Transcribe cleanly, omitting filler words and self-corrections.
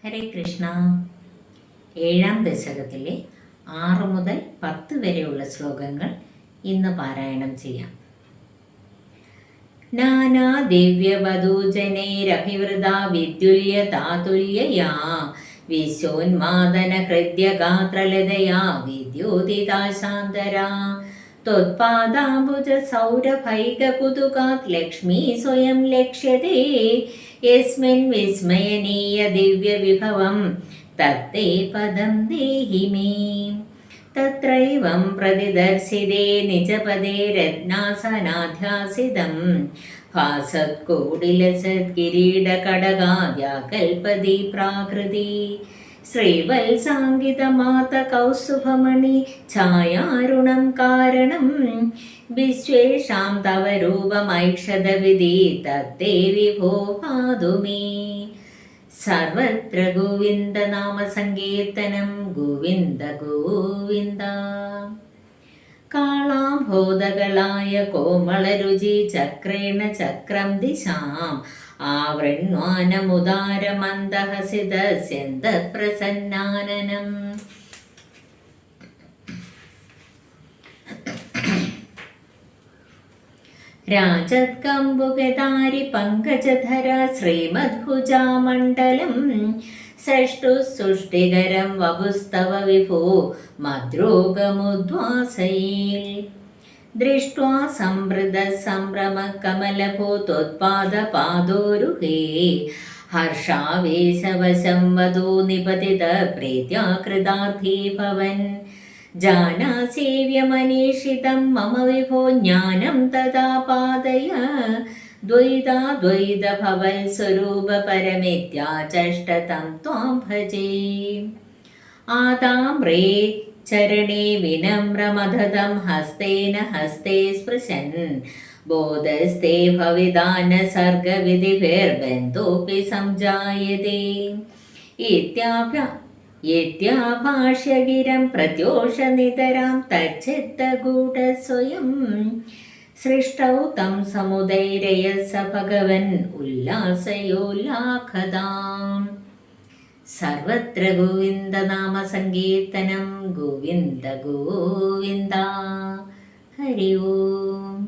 ഹരേ കൃഷ്ണ. 7ാം ദശകത്തിലെ 6 മുതൽ 10 വരെയുള്ള ശ്ലോകങ്ങൾ ഇന്ന് പാരായണം ചെയ്യാം. നാനാ ദിവ്യവധൂജനൈരഭിവൃതാ വിദ്യുല്യതാതുല്യയാ വിശ്വോന്മാദന ഹൃദ്യഗാത്രലതയാ വിദ്യോതിതാ ശാന്തരാ ത്വത്പാദാംബുജ സൗരഭൈകകുതുകാത് ലക്ഷ്മീ സ്വയം ലക്ഷ്യതേ യസ്മിൻ വിസ്മയനീയ ദിവ്യവിഭവം തത്തേ പദം ദേഹി മേ. തത്രൈവം പ്രതിദർശിതേ നിജപദേ രത്നാസനാധ്യാസിതം ഭാസത്കോടിലസത്കിരീടകടകാദ്യാകൽപതി പ്രാകൃതി ശ്രീവത്സാങ്കിതമാത കൗസുഭമണി ഛായാരുണം കാരണം വിശ്വേഷാം തവ രൂപമൈക്ഷതവിധി തത്തേ വിഭോ പാതു മേ. സർവത്ര ഗോവിന്ദ നാമ സങ്കീർത്തനം ഗോവിന്ദ ഗോവിന്ദ. കാളാംഭോദകളായ കോമളരുചി ചക്രേണ ചക്രം ദിശാം ആവൃണ്വാനമുദാരമന്ദഹസിതസ്യന്ത പ്രസന്നാനനം. രാജത്കമ്പുകധാരി പങ്കജധര ശ്രീമദ്ഭുജാമണ്ഡലം സൃഷ്ടുസുഷ്ടികരം വപുസ്തവ വിഭോ മദ്രോഗമുദ്വാസൈൽ. ദൃഷ്ട്വാ സംവൃത സംഭ്രമ കമലഭോ ത്വത്പാദപാദോരുഹേ ഹർഷാവേശവശം വദോ നിപതിത പ്രീത്യാകൃതാർത്ഥീ ഭവൻ. ജാനാസേവ്യമനീഷിതം മമ വിഭോ ജ്ഞാനം തഥാ പാദയ ദ്വൈതാദ്വൈതഭവൽ സ്വരൂപ പരമിത്യാചഷ്ടതം ത്വാം ഭജേ. ആതാമ്രേ ചരണേ വിനമ്രമധതം ഹസ്തേന ഹസ്തേ സ്പൃശൻ ബോധസ്തേ ഭവിദാന സർഗവിധിഭിർബന്ധോപി സംജായതേ. യത്യാഭാഷ്യഗിരം പ്രത്യോഷനിതരാം തച്ചിത്തഗൂഢസ്വയം സൃഷ്ടൗ തം സമുദൈരയസ ഭഗവൻ ഉല്ലാസയോല്ലാഖതാം. സർവത്ര ഗോവിന്ദ നാമ സങ്കീർത്തനം ഗോവിന്ദ ഗോവിന്ദ. ഹരി ഓം.